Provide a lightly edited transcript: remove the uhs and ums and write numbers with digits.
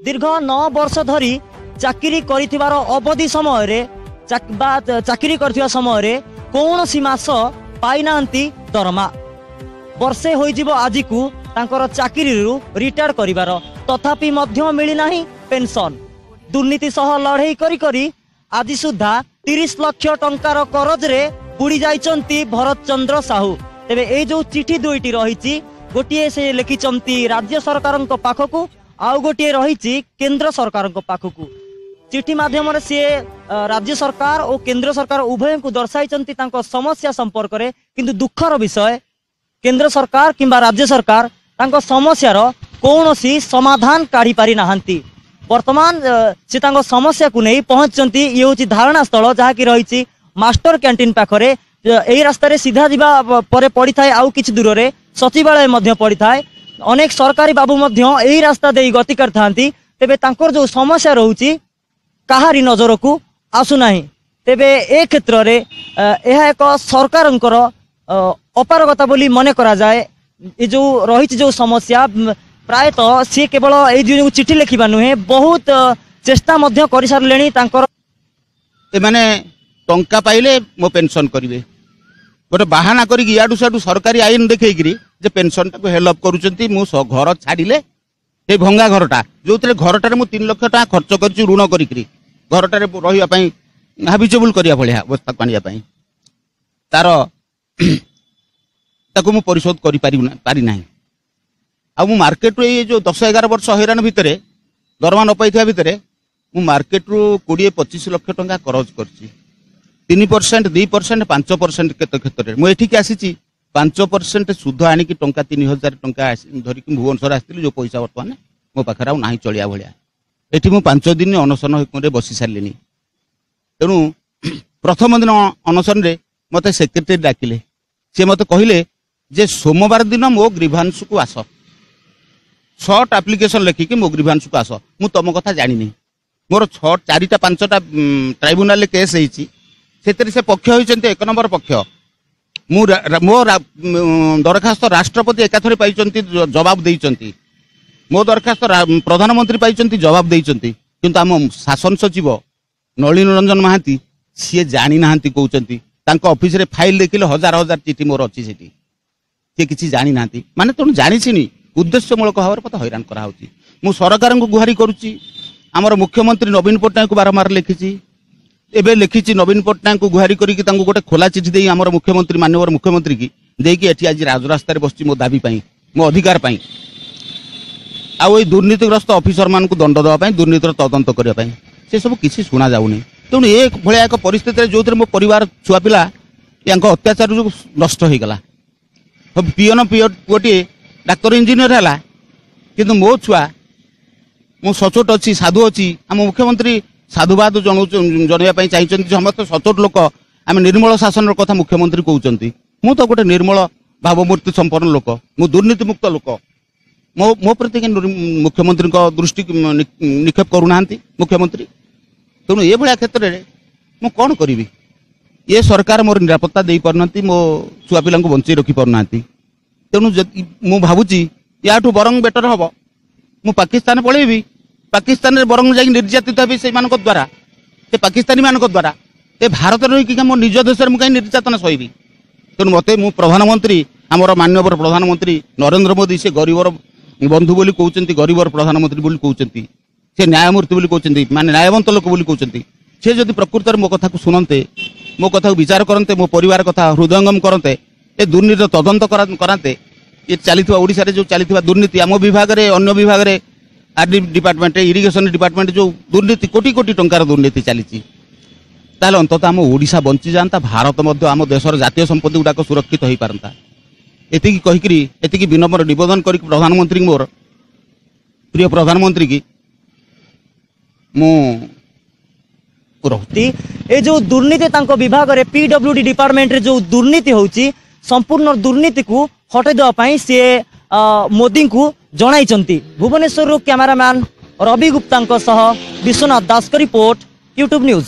दीर्घ 9 वर्ष धरी चाकरी करिथिबार अवधि समय रे चाकरी करथिबा समय रे कौन सी मास पाइनांती दरमा वर्षे होई जिवो आजि को तांकर चाकरी रु रिटायर करिवार तथापि मध्य मिली नाही पेंशन दुर्नीति सह लड़ाई करी करी आदि सुधा 30 लाख टंकार करज रे बुड़ी जाइचंती भरत चंद्र साहू। तेबे ए जो चिठी दुईटी रही गोटे से लिखिचंती राज्य सरकार पाखकू आउ गोटे रही केंद्र सरकार पाखकू चिठी माध्यम सी राज्य सरकार और केंद्र सरकार उभय को दर्शाई समस्या संपर्क में किंतु दुखर विषय केंद्र सरकार किंबा राज्य सरकार तांको समस्यार कौन सी समाधान काढ़ी पारि नाहंती। वर्तमान से समस्या को नहीं पहुंचती ये हूँ धारणा स्थल जहाँ की रही मास्टर कैंटीन पाखरे यही रास्तार सीधा जावा पर पड़ी थाए आउ किछि दूर रे सचिवालय मध्य पड़ी थाए अनेक सरकारी बाबू मध्य यही रास्ता दे गति करथांती तेबे तांकर जो समस्या रहउची काहारी नजर को आसुना तेबे ए क्षेत्र रे यह एक सरकारंकर अपारगता बोली मने करा जाए। ये जो रही जो समस्या प्रायतः सी केवल ये चिठी लिखा नुहे बहुत चेष्टा मध्य कर सारे टंका पाइले मो पेंशन करेंगे गोटे बाहाना कर सरकारी आईन देखी पेंशन टाक हेल्प करुँच मु घर छाड़े ये भंगा घरटा जो घरटार मुझे 3 लाख टका खर्च कर ऋण करटार रही हाबिटेबल करिया भलिया अवस्था पानी तार ताकू मु परिशोध करि पारि नाही आ मु मार्केट रो ये जो 10-11 वर्ष हैरान भितर दरमा न पाइथिया भितर मु मार्केट रो 20-25 लाख टका खर्च करछि 3% 2% 5% केते क्षेत्र मु एठी के आसीछि 5% सुध आनी की टंका 3000 टंका धरि कि भुवनेश्वर आस्तिली जो पैसा वर्तमान मो पाखरा आ नाही चलिया भलिया एठी मु 5 दिन अनशन रे बसी सारलिनी तेणु प्रथम दिन अनशन रे मते सेक्रेटरी डाकिले से मते कहिले जे सोमवार दिन मो ग्रीवांस को आस शॉर्ट एप्लिकेशन लिखिकी मो ग्रीवांस को आस मु तुम कथा जानी मोर 4-5टा ट्राइब्यूनल केस होती से पक्ष होती 1 नंबर पक्ष मो दरखास्त राष्ट्रपति एकाथरे पाई जवाब देइचंती मो दरखास्त प्रधानमंत्री पाई जवाब देइचंती किंतु आम शासन सचिव नलिन रंजन महांती सी जानी नाहंती कहउचंती तांको ऑफिस रे फाइल देखिले हजार हजार चिठी मोर अच्छी सेठी सी किसी जानी नाहंती माने तनु जानिसिनी उद्देश्यमूलक भाव पता हैरान करा होची मु सरकार को गुहारी करूची आमर मुख्यमंत्री नवीन पट्टनायक को बारंबार लिखिची एबे लिखिची नवीन पट्टनायक को गुहारी करी कि तांको गोटे खोला चिठी देई आमर मुख्यमंत्री माननीय मुख्यमंत्री की देकी एठी आज राजरास्ता रे बसची मो दाबी पई मो अधिकार पई आ ओई दुर्नीतिग्रस्त ऑफिसर मान को दंड देवा पई दुर्नीतिर तदंत करिया पई से सब किसी सुना जाउनी तेणु ये भाया एक परिस्थिति जो मो परिवार छुआ पिला या अत्याचार जो नष्ट हो गला पीएन पुओटे डाक्तर इंजीनियर है किंतु मो छुआ मु सचोट अच्छी साधु अच्छी आम मुख्यमंत्री साधुवाद जनवाई चाहिए समस्त सचोट लोक आम निर्मल शासन कथा मुख्यमंत्री कहते मु तो गोटे निर्मल भावमूर्ति संपन्न लोक मु दुर्नीति मुक्त लोक मो प्रति मुख्यमंत्री दृष्टि निक्षेप करूना मुख्यमंत्री तेणु ये भाया क्षेत्र में मु कौन करी ये सरकार मोर निरापत्ता दे पारना मो छुआ पिला बंचे रखी पारना तेणु मु भावुची याठू बरंग बेटर हम मु पाकिस्तान पलैबी पाकिस्तान रे बरंग जाई निर्यातित हेबी से मानक द्वारा से पाकिस्तानी मानक द्वारा ए भारत रही मो निज देश में कहीं निर्यातना सही तेणु मत मु प्रधानमंत्री आमर माननीय प्रधानमंत्री नरेंद्र मोदी से गरीबर बंधु बोली कहते गरीबर प्रधानमंत्री बोली कहते से न्यायमूर्ति बोली कहते माने न्यायवंत लोक बोली कहते से जदि प्रकृत मो कथा को शुणते मो कथा को विचार करते मो परिवार कथा हृदयंगम करते ए दुर्नीति तदंत कराते ये चली ओडिशा रे जो चली दुर्नीति आम विभाग रे अन्य विभाग रे आरडी डिपार्टमेंट इरिगेशन डिपार्टमेंट जो दुर्नीति कोटी कोटी टंकार दुर्नीति चली ताले अंततः आम ओडिशा बंची जाता भारत मध्य आम देशर जातीय संपत्ति गुड़ाक सुरक्षित हो पारता एतिकी कहिकरी एतिकी विनम्र निवेदन कर प्रधानमंत्री मोर प्रिय प्रधानमंत्री की मु ए जो दुर्नीति तांको विभाग रे पीडब्ल्यूडी डिपार्टमेंट रे जो दुर्नीति होची संपूर्ण दुर्नीति को हटे देवा पई से मोदी को जणाइचंती। भुवनेश्वर कैमरामैन रवि गुप्ता सह विश्वनाथ दास का रिपोर्ट यूट्यूब न्यूज।